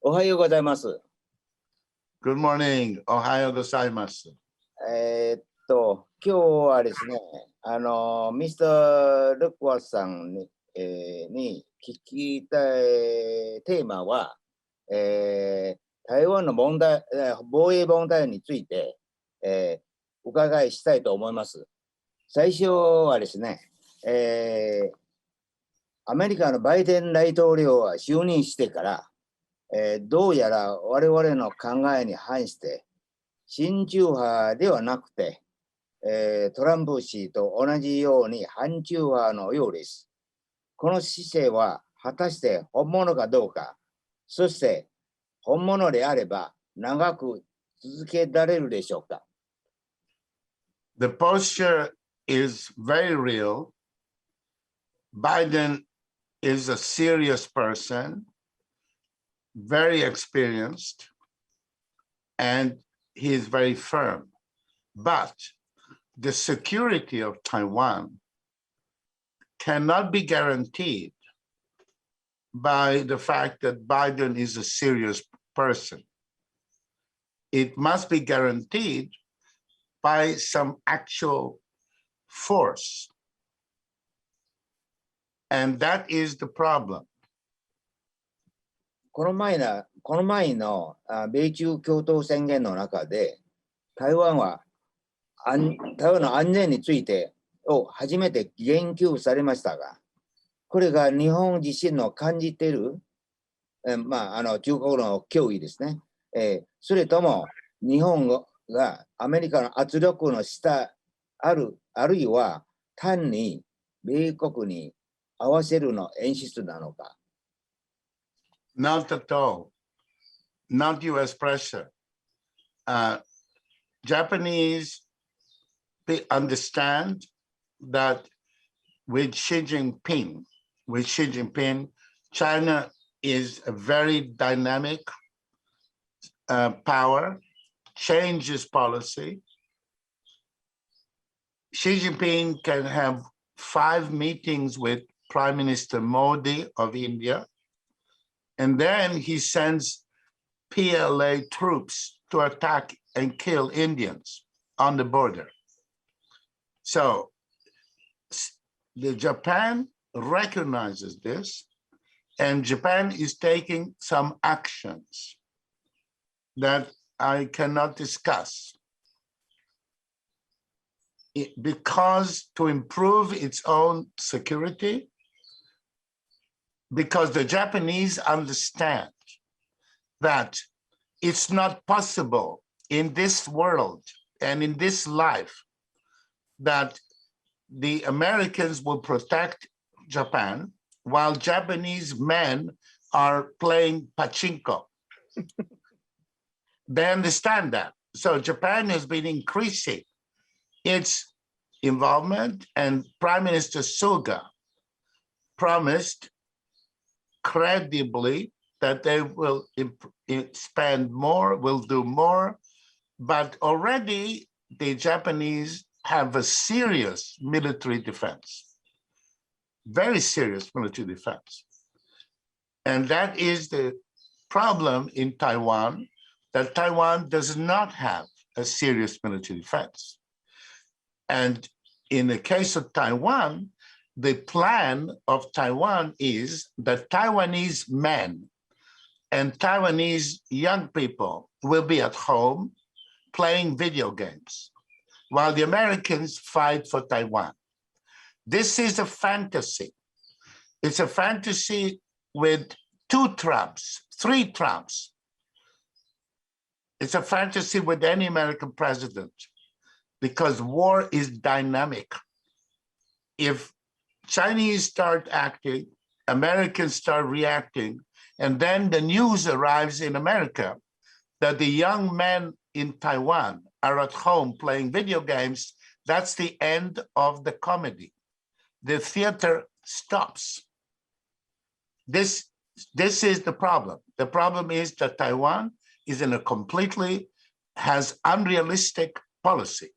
おはようございます。Good morning. Ohayo gozaimasu. 今日はですね、ミスター・ルックワースさんに聞きたいテーマは、台湾の問題、防衛問題について、お伺いしたいと思います。最初はですね、アメリカのバイデン大統領は就任してから、どうやら我々の考えに反して、親中派ではなくて、トランプ氏と同じように反中派のようです。この姿勢は果たして本物かどうか、そして本物であれば長く続けられるでしょうか。The posture is very real. Biden is a serious person, very experienced, and he is very firm. But the security of Taiwan cannot be guaranteed by the fact that Biden is a serious person. It must be guaranteed by some actual force. And that is the problem. この前の米中共同宣言の中で、台湾の安全についてを初めて言及されましたが、これが日本自身の感じている、中国の脅威ですね。それとも日本がアメリカの圧力の下あるいは単に米国に合わせるの演出なのか。Not at all. Not US pressure. Japanese understand that with Xi Jinping, China is a very dynamic power, changes policy. Xi Jinping can have 5 meetings with Prime Minister Modi of India, and then he sends PLA troops to attack and kill Indians on the border. So Japan recognizes this, and Japan is taking some actions that I cannot discuss because to improve its own security, because the Japanese understand that it's not possible in this world and in this life that the Americans will protect Japan while Japanese men are playing pachinko. They understand that. So Japan has been increasing its involvement, and Prime Minister Suga promised credibly that they will spend more, will do more, but already the Japanese have a serious military defense, very serious military defense. And that is the problem in Taiwan, that Taiwan does not have a serious military defense. And in the case of Taiwan, the plan of Taiwan is that Taiwanese men and Taiwanese young people will be at home playing video games while the Americans fight for Taiwan. This is a fantasy. It's a fantasy with 2 Trumps, 3 Trumps. It's a fantasy with any American president because war is dynamic. If Chinese start acting, Americans start reacting, and then the news arrives in America that the young men in Taiwan are at home playing video games, that's the end of the comedy. The theater stops. This is the problem. The problem is that Taiwan is in a has unrealistic policy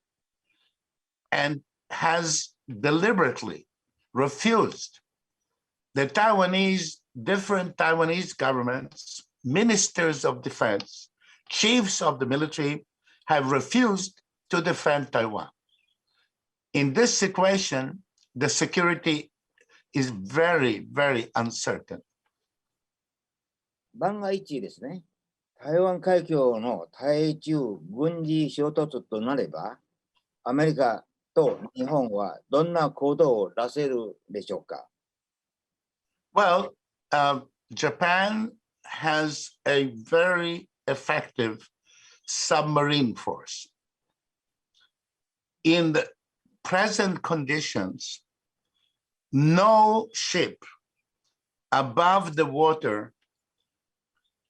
and has deliberately refused the different Taiwanese governments ministers of defense, chiefs of the military have refused to defend Taiwan. In this situation, the security is very, very uncertain. 万が一ですね、台湾海峡の対中軍事衝突となれば、アメリカと日本はどんな行動を出せるでしょうか。Well, Japan has a very effective submarine force. In the present conditions, no ship above the water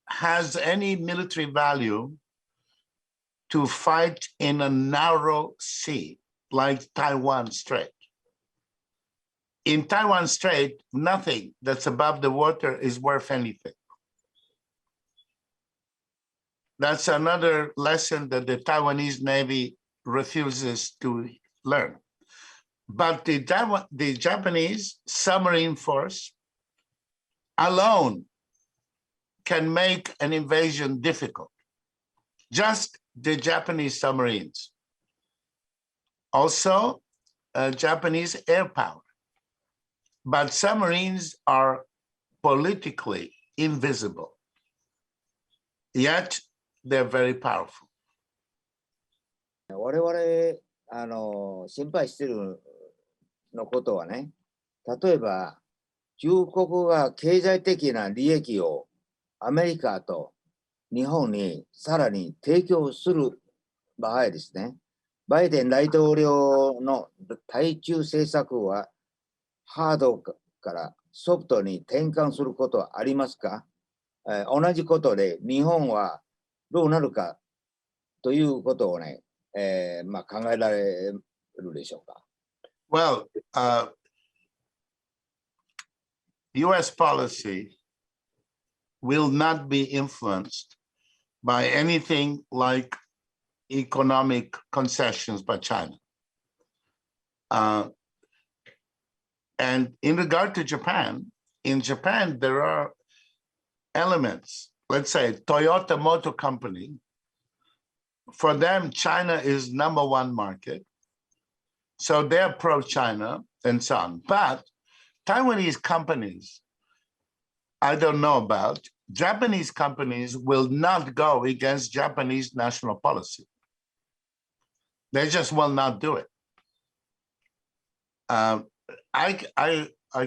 has any military value to fight in a narrow sea like Taiwan Strait. In Taiwan Strait, nothing that's above the water is worth anything. That's another lesson that the Taiwanese Navy refuses to learn. But the Japanese submarine force alone can make an invasion difficult. Just the Japanese submarines. Also, Japanese air power. But submarines are politically invisible, yet they're very powerful. 我々心配しているのことはね、例えば中国が経済的な利益をアメリカと日本にさらに提供する場合ですね、バイデン大統領の対中政策はハードからソフトに転換することはありますか？同じことで日本はどうなるかということをね、考えられるでしょうか。Well, US policy will not be influenced by anything like economic concessions by China. And in regard to Japan, in Japan, there are elements, let's say Toyota Motor Company, for them, China is #1 market. So they're pro-China and so on. But Taiwanese companies, I don't know about, Japanese companies will not go against Japanese national policy. They just will not do it. I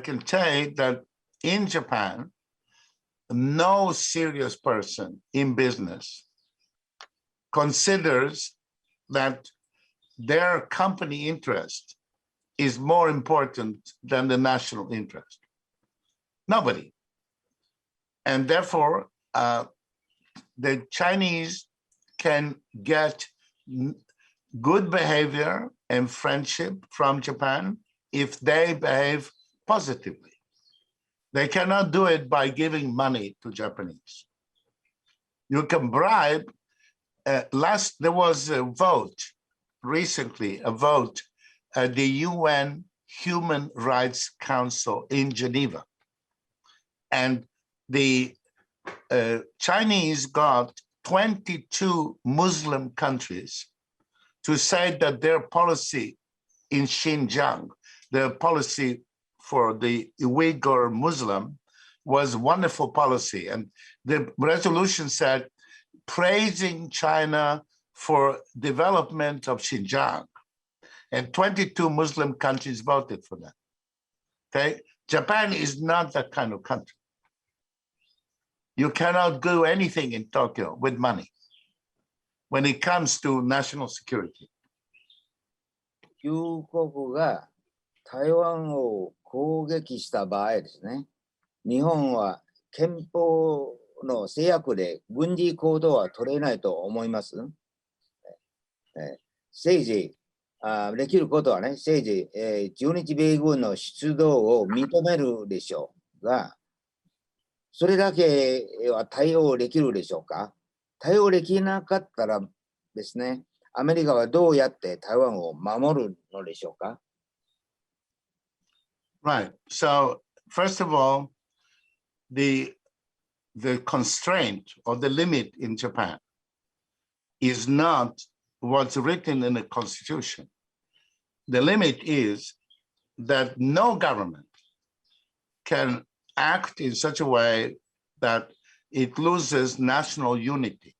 can say that in Japan, no serious person in business considers that their company interest is more important than the national interest. Nobody. And therefore, the Chinese can get good behavior and friendship from Japan if they behave positively. They cannot do it by giving money to Japanese. You can bribe. There was a vote recently, at the UN Human Rights Council in Geneva. And the Chinese got 22 Muslim countries to say that their policy in Xinjiang, their policy for the Uyghur Muslim, was wonderful policy. And the resolution said, praising China for development of Xinjiang. And 22 Muslim countries voted for that. Okay, Japan is not that kind of country. You cannot do anything in Tokyo with money when it comes to national security. 中国が台湾を攻撃した場合ですね、日本は憲法の制約で軍事行動は取れないと思います。政治できることはね、政治、駐日米軍の出動を認めるでしょうが、それだけは対応できるでしょうか。対応できなかったらですね、アメリカはどうやって台湾を守るのでしょうか。Right. So, first of all, the the constraint or the limit in Japan is not what's written in the constitution. The limit is that no government can act in such a way that it loses national unity.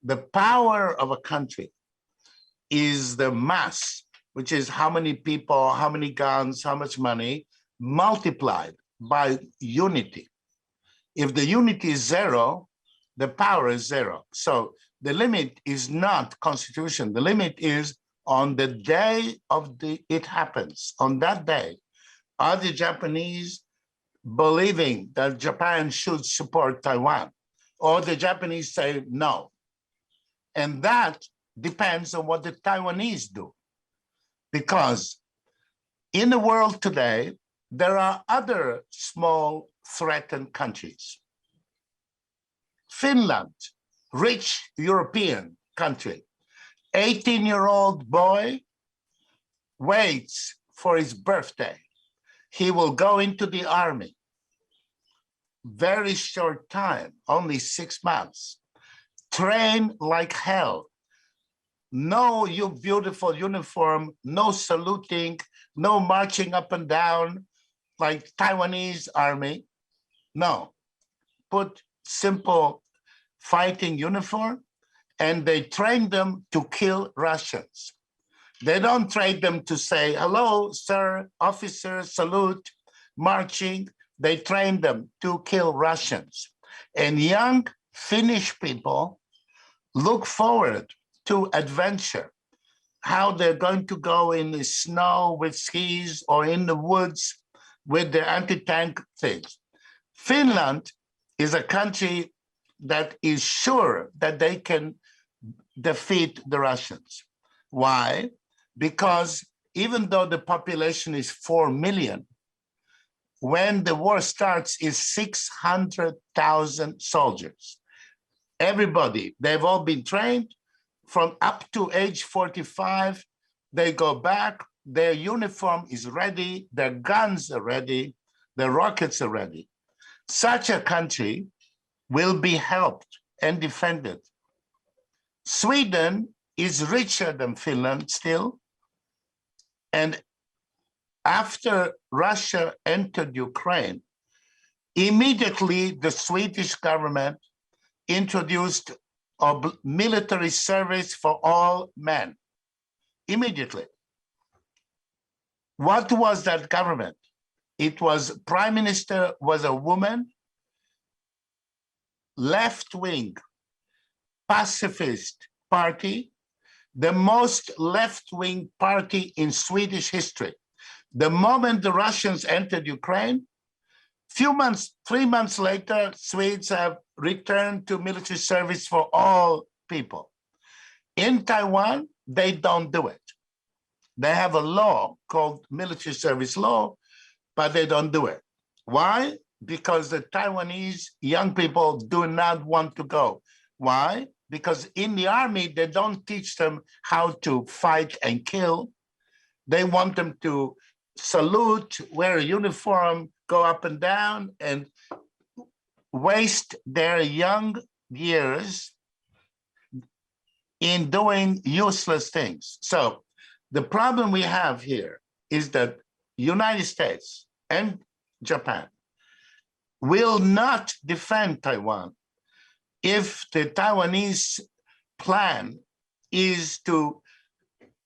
The power of a country is the mass, which is how many people, how many guns, how much money, multiplied by unity. If the unity is zero, the power is zero. So the limit is not constitution. The limit is on the day of it happens. On that day, are the Japanese believing that Japan should support Taiwan, or the Japanese say no? And that depends on what the Taiwanese do. Because in the world today, there are other small threatened countries. Finland, rich European country, 18-year-old boy waits for his birthday. He will go into the army. Very short time, only 6 months. Train like hell. No, you beautiful uniform, no saluting, no marching up and down like Taiwanese army. No, put simple fighting uniform, and they train them to kill Russians. They don't train them to say, hello, sir, officer, salute, marching. They train them to kill Russians. And young Finnish people look forward to adventure, how they're going to go in the snow with skis or in the woods with their anti-tank things. Finland is a country that is sure that they can defeat the Russians. Why? Because even though the population is 4 million, when the war starts is 600,000 soldiers. Everybody, they've all been trained from up to age 45. They go back, their uniform is ready, their guns are ready, their rockets are ready. Such a country will be helped and defended. Sweden is richer than Finland still. And after Russia entered Ukraine, immediately the Swedish government introduced military service for all men. Immediately. What was that government? It was, prime minister was a woman, left-wing, pacifist party, the most left-wing party in Swedish history. The moment the Russians entered Ukraine, 3 months later, Swedes have returned to military service for all people. In Taiwan, they don't do it. They have a law called military service law, but they don't do it. Why? Because the Taiwanese young people do not want to go. Why? Because in the army, they don't teach them how to fight and kill. They want them to salute, wear a uniform, go up and down, and waste their young years in doing useless things. So the problem we have here is that United States and Japan will not defend Taiwan if the Taiwanese plan is to,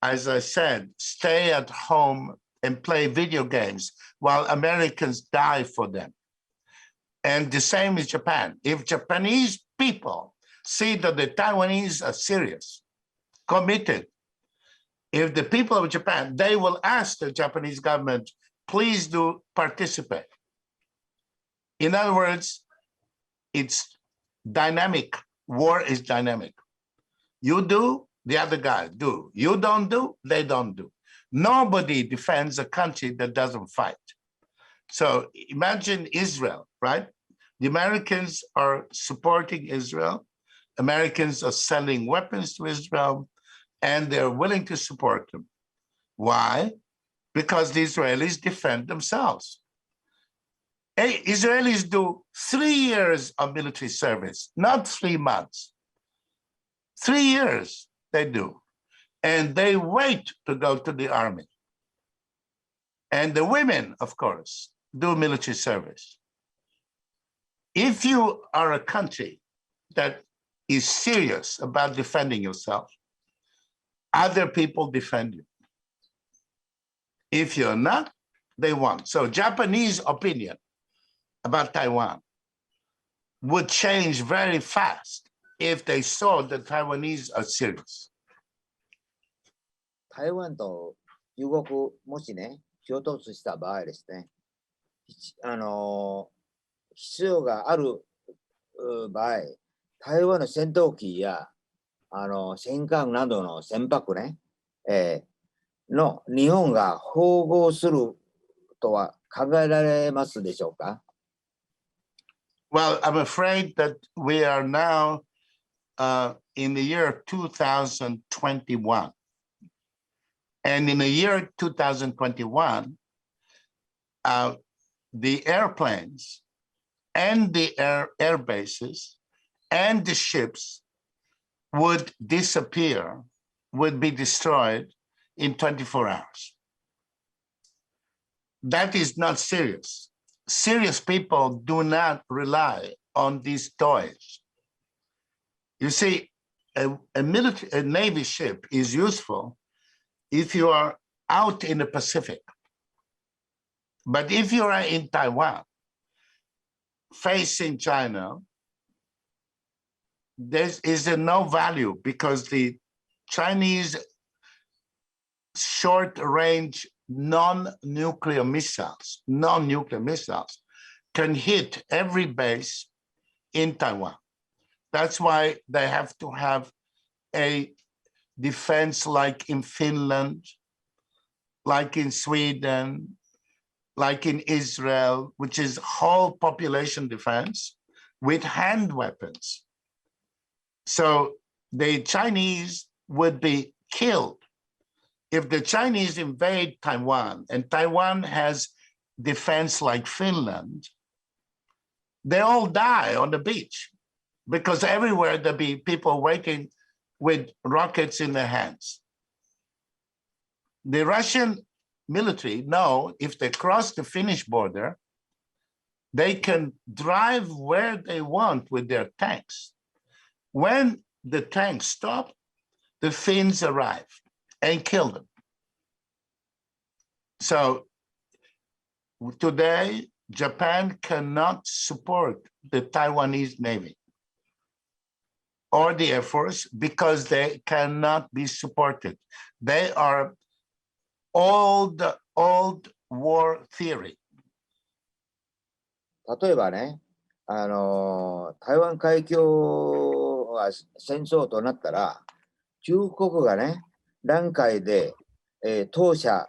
as I said, stay at home and play video games while Americans die for them. And the same is Japan. If Japanese people see that the Taiwanese are serious, committed, if the people of Japan, they will ask the Japanese government, please do participate. In other words, it's dynamic. War is dynamic. You do, the other guy do. You don't do, they don't do. Nobody defends a country that doesn't fight. So imagine Israel, right? The Americans are supporting Israel. Americans are selling weapons to Israel, and they're willing to support them. Why? Because the Israelis defend themselves. Israelis do 3 years of military service, not 3 months. 3 years they do. And they wait to go to the army. And the women, of course, do military service. If you are a country that is serious about defending yourself, other people defend you. If you're not, they won't. So Japanese opinion about Taiwan would change very fast if they saw that Taiwanese are serious. 台湾と中国、もしね、衝突した場合ですね、必要がある場合、台湾の戦闘機や戦艦などの船舶ね、の日本が縫合するとは考えられますでしょうか？ Well, I'm afraid that we are now in the year 2021. And in the year 2021, the airplanes and the air bases and the ships would disappear, would be destroyed in 24 hours. That is not serious. Serious people do not rely on these toys. You see, a Navy ship is useful if you are out in the Pacific. But if you are in Taiwan, facing China, there is no value because the Chinese short-range non-nuclear missiles can hit every base in Taiwan. That's why they have to have a defense like in Finland, like in Sweden, like in Israel, which is whole population defense with hand weapons. So the Chinese would be killed if the Chinese invade Taiwan and Taiwan has defense like Finland. They all die on the beach because everywhere there'll be people waiting with rockets in their hands. The Russian military know if they cross the Finnish border, they can drive where they want with their tanks. When the tanks stop, the Finns arrive and kill them. So today, Japan cannot support the Taiwanese Navy or the Air Force because they cannot be supported. They are old war theory. 例えばね、台湾海峡が戦争となったら、中国がね、南海で、東沙、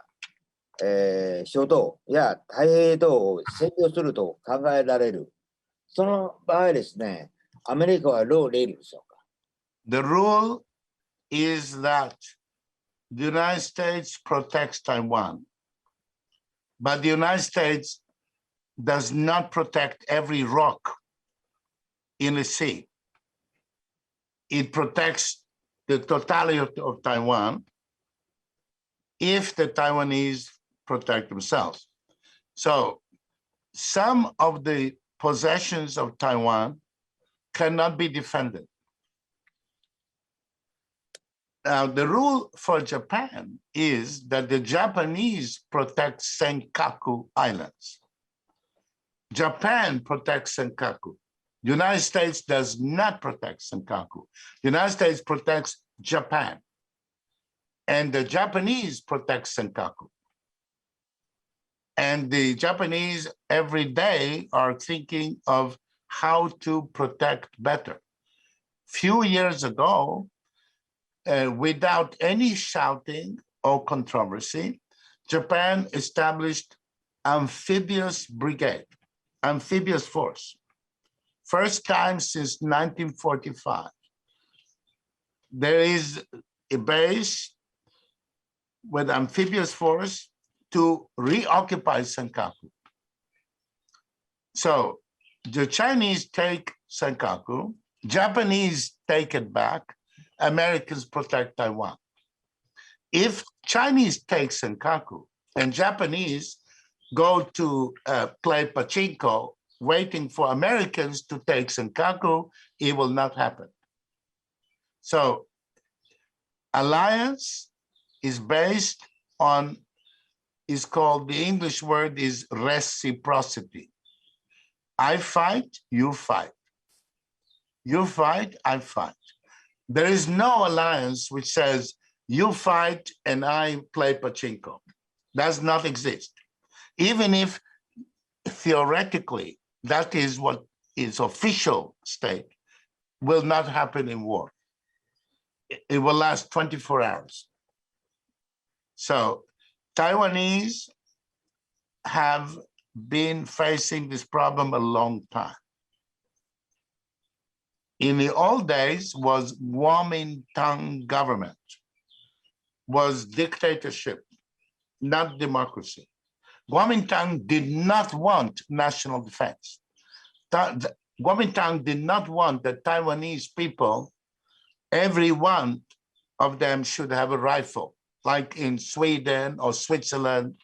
諸島や太平洋を占領すると考えられる。その場合ですね、アメリカはどう例でしょうか？ The rule is that the United States protects Taiwan, but the United States does not protect every rock in the sea. It protects the totality of Taiwan if the Taiwanese protect themselves. So some of the possessions of Taiwan cannot be defended. Now, the rule for Japan is that the Japanese protect Senkaku Islands. Japan protects Senkaku. The United States does not protect Senkaku. The United States protects Japan. And the Japanese protect Senkaku. And the Japanese every day are thinking of how to protect better. Few years ago, without any shouting or controversy, Japan established amphibious brigade, amphibious force. First time since 1945. There is a base with amphibious force to reoccupy Senkaku. So the Chinese take Senkaku, Japanese take it back, Americans protect Taiwan. If Chinese take Senkaku and Japanese go to play pachinko, waiting for Americans to take Senkaku, it will not happen. So alliance is based on, is called, the English word is reciprocity. I fight, you fight. You fight, I fight. There is no alliance which says you fight and I play pachinko. Does not exist. Even if theoretically that is what is official state, will not happen in war. It will last 24 hours. So Taiwanese have been facing this problem a long time. In the old days was Kuomintang government, was dictatorship, not democracy. Kuomintang did not want national defense. Kuomintang did not want the Taiwanese people, every one of them should have a rifle, like in Sweden or Switzerland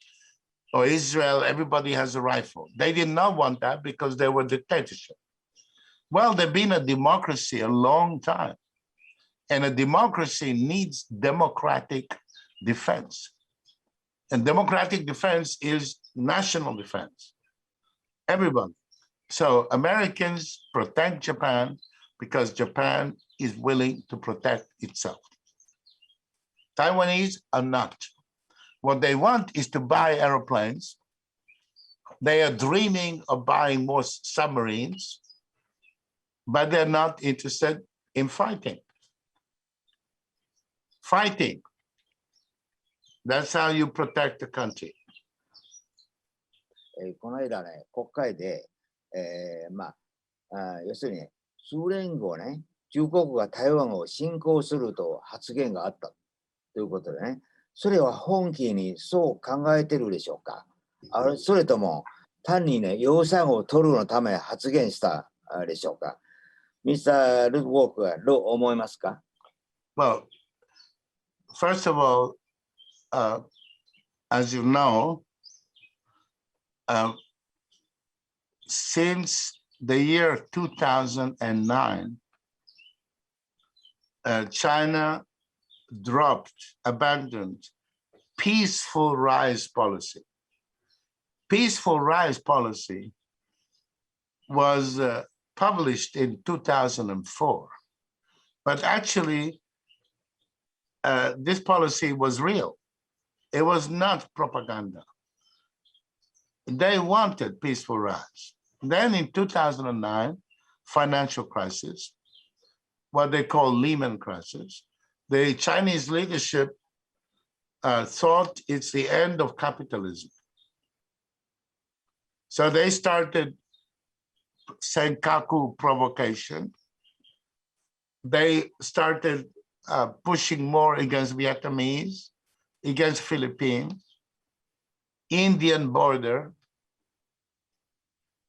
or Israel, everybody has a rifle. They did not want that because they were dictatorship. Well, they've been a democracy a long time, and a democracy needs democratic defense. And democratic defense is national defense, everybody. So Americans protect Japan because Japan is willing to protect itself. Taiwanese are not. What they want is to buy airplanes. They are dreaming of buying more submarines, but they're not interested in fighting. Fighting. That's how you protect the country. この間ね、国会で、要するに、苏聯後ね、中国が台湾を侵攻すると発言があったということでね、それは本気にそう考えてるでしょうか。それとも単にね、予算を取るのため発言したでしょうか。ミスター・ルックウォークはどう思いますか？ Well, first of all, as you know, since the year 2009, China abandoned peaceful rise policy. Peaceful rise policy was published in 2004, but actually this policy was real. It was not propaganda. They wanted peaceful rise. Then in 2009, financial crisis, what they call Lehman crisis, the Chinese leadership thought it's the end of capitalism. So they started Senkaku provocation. They started pushing more against Vietnamese, against Philippines, Indian border,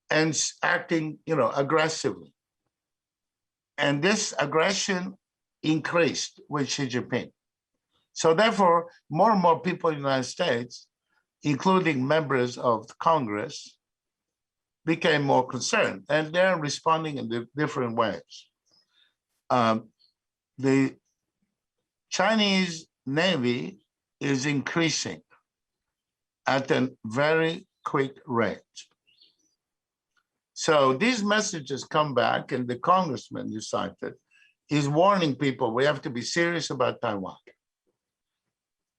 and acting, aggressively. And this aggression increased with Xi Jinping. So therefore, more and more people in the United States, including members of Congress, became more concerned, and they're responding in different ways. The Chinese Navy is increasing at a very quick rate. So these messages come back, and the congressman you cited is warning people we have to be serious about Taiwan.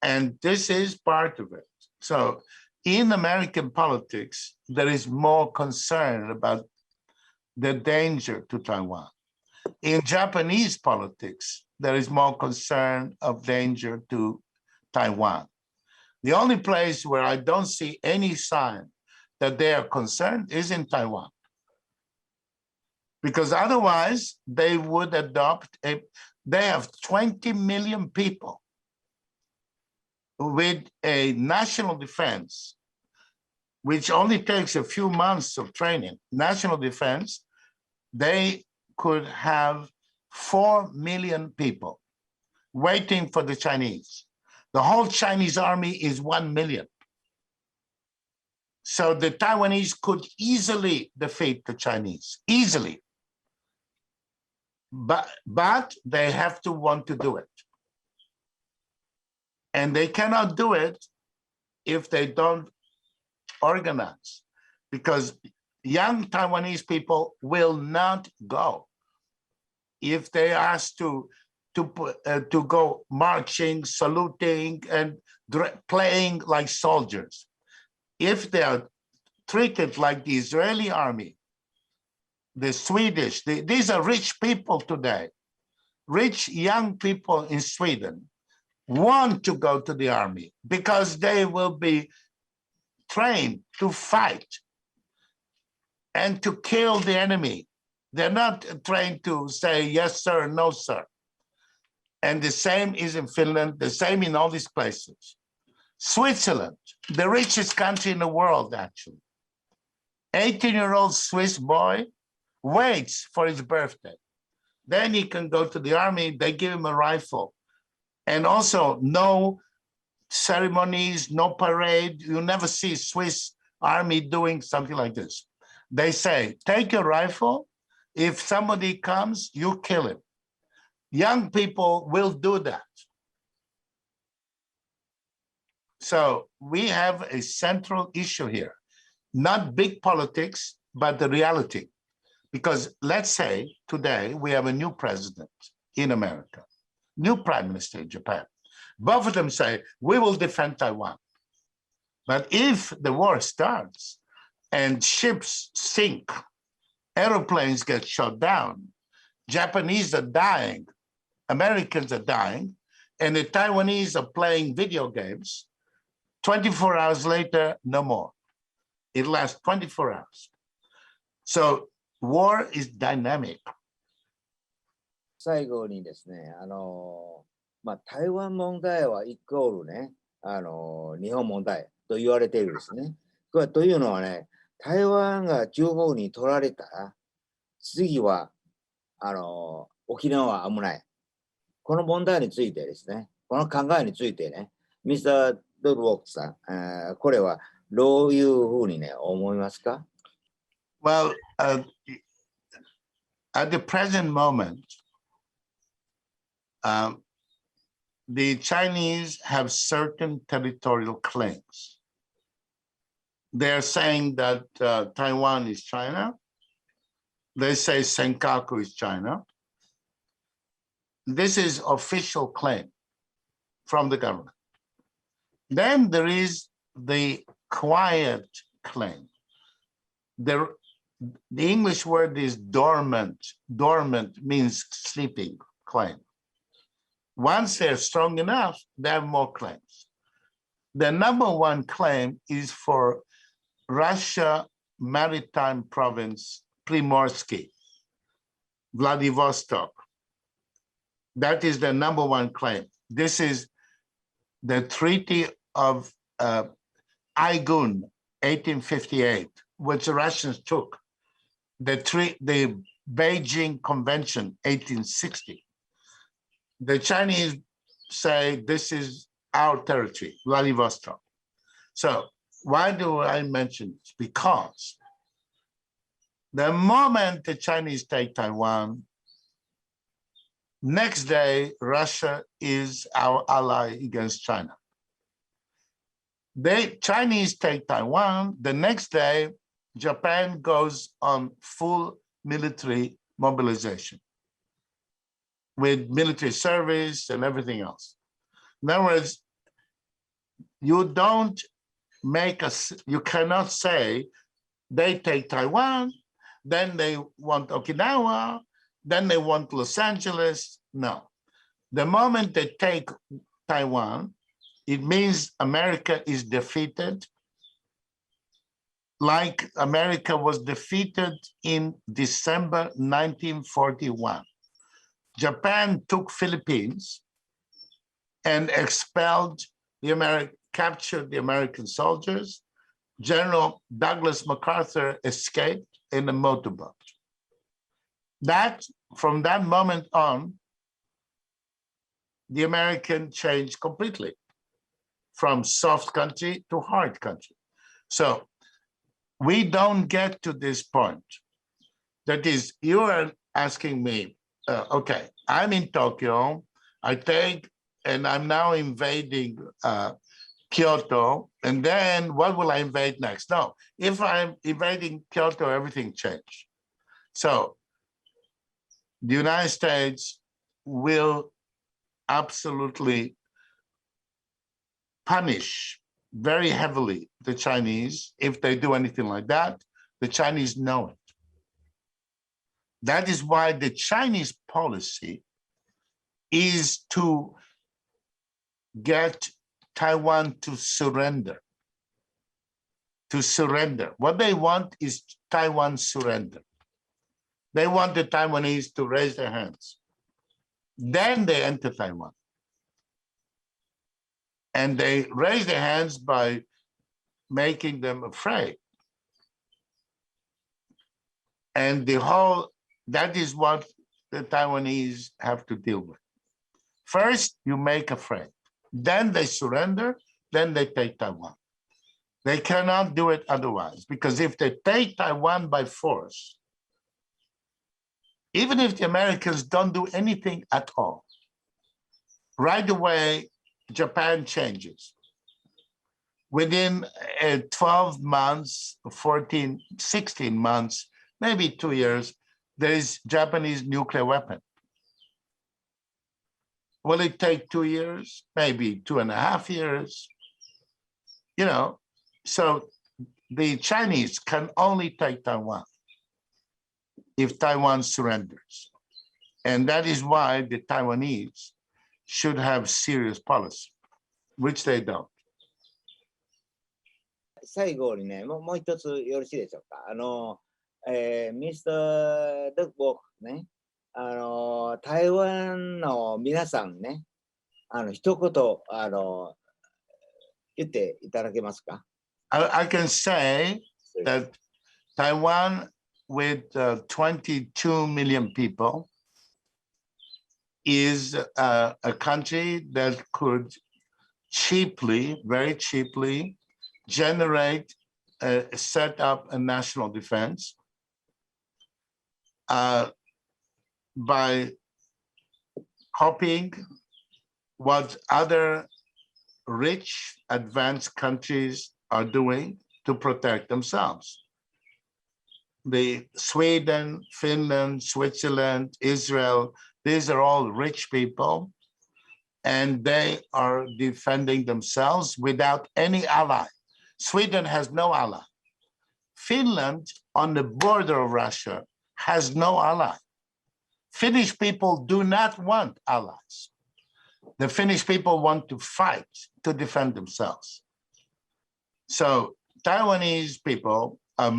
And this is part of it. So in American politics, there is more concern about the danger to Taiwan. In Japanese politics, there is more concern of danger to Taiwan. The only place where I don't see any sign that they are concerned is in Taiwan. Because otherwise, they would adopt they have 20 million people with a national defense which only takes a few months of training, national defense, they could have 4 million people waiting for the Chinese. The whole Chinese army is 1 million. So the Taiwanese could easily defeat the Chinese, easily. But they have to want to do it. And they cannot do it if they don't organize, because young Taiwanese people will not go. If they asked to go marching, saluting, and playing like soldiers, if they are treated like the Israeli army, the Swedish, these are rich people today. Rich young people in Sweden want to go to the army because they will be trained to fight and to kill the enemy. They're not trained to say, yes, sir, no, sir. And the same is in Finland, the same in all these places. Switzerland, the richest country in the world, actually. 18-year-old Swiss boy waits for his birthday. Then he can go to the army, they give him a rifle. And also no ceremonies, no parade. You never see Swiss army doing something like this. They say, take your rifle. If somebody comes, you kill him. Young people will do that. So we have a central issue here, not big politics, but the reality. Because let's say today we have a new president in America, new prime minister in Japan. Both of them say, we will defend Taiwan. But if the war starts and ships sink, airplanes get shot down, Japanese are dying, Americans are dying, and the Taiwanese are playing video games, 24 hours later, no more. It lasts 24 hours. So war is dynamic. 最後にですね、台湾問題はイコールね、日本問題と言われているんですね。これというのはね、台湾が中国に取られたら、次は、沖縄は危ない。この問題についてですね、この考えについてね、ミスター・ドルウォークさん、これはどういうふうにね、思いますか？ Well, at the present moment, the Chinese have certain territorial claims. They're saying that Taiwan is China. They say Senkaku is China. This is official claim from the government. Then there is the quiet claim. The English word is dormant. Dormant means sleeping claim. Once they're strong enough, they have more claims. The number one claim is for Russia Maritime Province, Primorsky, Vladivostok. That is the number one claim. This is the Treaty of Aigun, 1858, which the Russians took. The Beijing Convention, 1860. The Chinese say this is our territory, Vladivostok. So why do I mention this? Because the moment the Chinese take Taiwan, next day, Russia is our ally against China. Chinese take Taiwan, the next day, Japan goes on full military mobilization with military service and everything else. In other words, you cannot say they take Taiwan, then they want Okinawa, then they want Los Angeles. No. The moment they take Taiwan, it means America is defeated, like America was defeated in December 1941. Japan took Philippines and expelled captured the American soldiers, General Douglas MacArthur escaped in a motorboat. From that moment on, the American changed completely from soft country to hard country. So we don't get to this point. That is, you are asking me, okay, I'm in Tokyo, and I'm now invading Kyoto, and then what will I invade next? No, if I'm invading Kyoto, everything changed. So the United States will absolutely punish very heavily the Chinese if they do anything like that. The Chinese know it. That is why the Chinese policy is to get Taiwan to surrender. To surrender. What they want is Taiwan surrender. They want the Taiwanese to raise their hands. Then they enter Taiwan. And they raise their hands by making them afraid. And that is what the Taiwanese have to deal with. First, you make afraid. Then they surrender, then they take Taiwan. They cannot do it otherwise, because if they take Taiwan by force, even if the Americans don't do anything at all, right away, Japan changes. Within 12 months, 14, 16 months, maybe 2 years, there is Japanese nuclear weapon. Will it take 2 years? Maybe 2.5 years. You know, so the Chinese can only take Taiwan if Taiwan surrenders. And that is why the Taiwanese should have serious policy, which they don't. 最後にね、もう一つよろしいでしょうか。ミスター・ドゥボクね、台湾の皆さんね、一言、言っていただけますか？ I can say that Taiwan, with 22 million people, is a country that could cheaply, very cheaply, set up a national defense by copying what other rich, advanced countries are doing to protect themselves. The Sweden, Finland, Switzerland, Israel, these are all rich people, and they are defending themselves without any ally. Sweden has no ally. Finland, on the border of Russia, has no ally. Finnish people do not want allies. The Finnish people want to fight to defend themselves. So Taiwanese people are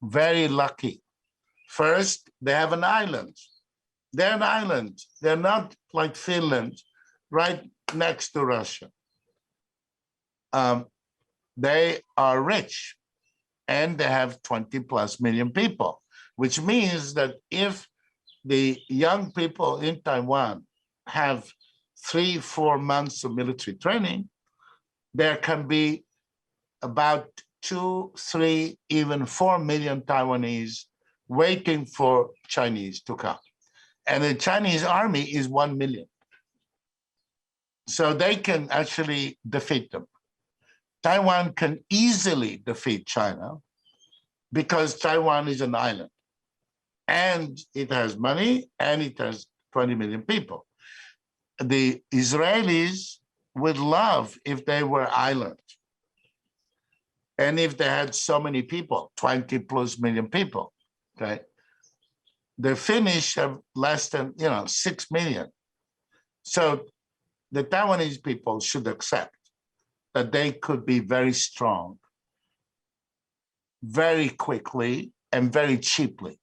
very lucky. First, they have an island. They're an island. They're not like Finland, right next to Russia. They are rich, and they have 20+ million people, which means that if the young people in Taiwan have 3-4 months of military training, there can be about 2, 3, even 4 million Taiwanese waiting for Chinese to come. And the Chinese army is 1 million. So they can actually defeat them. Taiwan can easily defeat China because Taiwan is an island. And it has money, and it has 20 million people. The Israelis would love if they were island. And if they had so many people, 20+ million people, okay? The Finnish have less than, 6 million. So the Taiwanese people should accept that they could be very strong, very quickly, and very cheaply.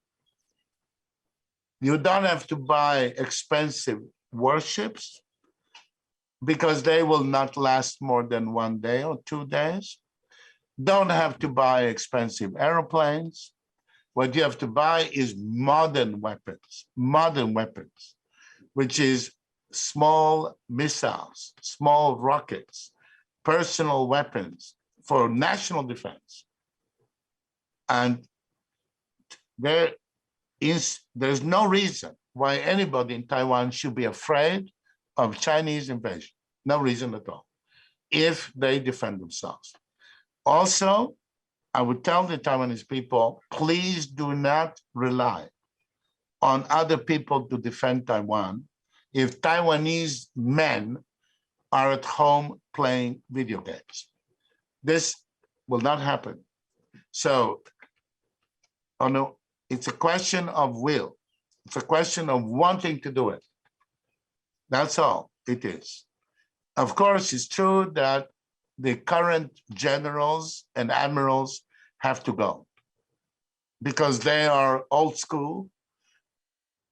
You don't have to buy expensive warships because they will not last more than 1 day or 2 days. don't have to buy expensive airplanes. What you have to buy is modern weapons, which is small missiles, small rockets, personal weapons for national defense. And there's no reason why anybody in Taiwan should be afraid of Chinese invasion. No reason at all, if they defend themselves. Also, I would tell the Taiwanese people, please do not rely on other people to defend Taiwan if Taiwanese men are at home playing video games. This will not happen. So, oh no, it's a question of will. It's a question of wanting to do it. That's all it is. Of course, it's true that the current generals and admirals have to go because they are old school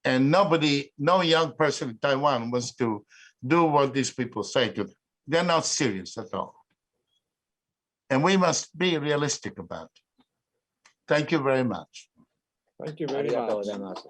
and no young person in Taiwan wants to do what these people say to them. They're not serious at all. And we must be realistic about it. Thank you very much. Thank you あ very りがとうご much. ざいます。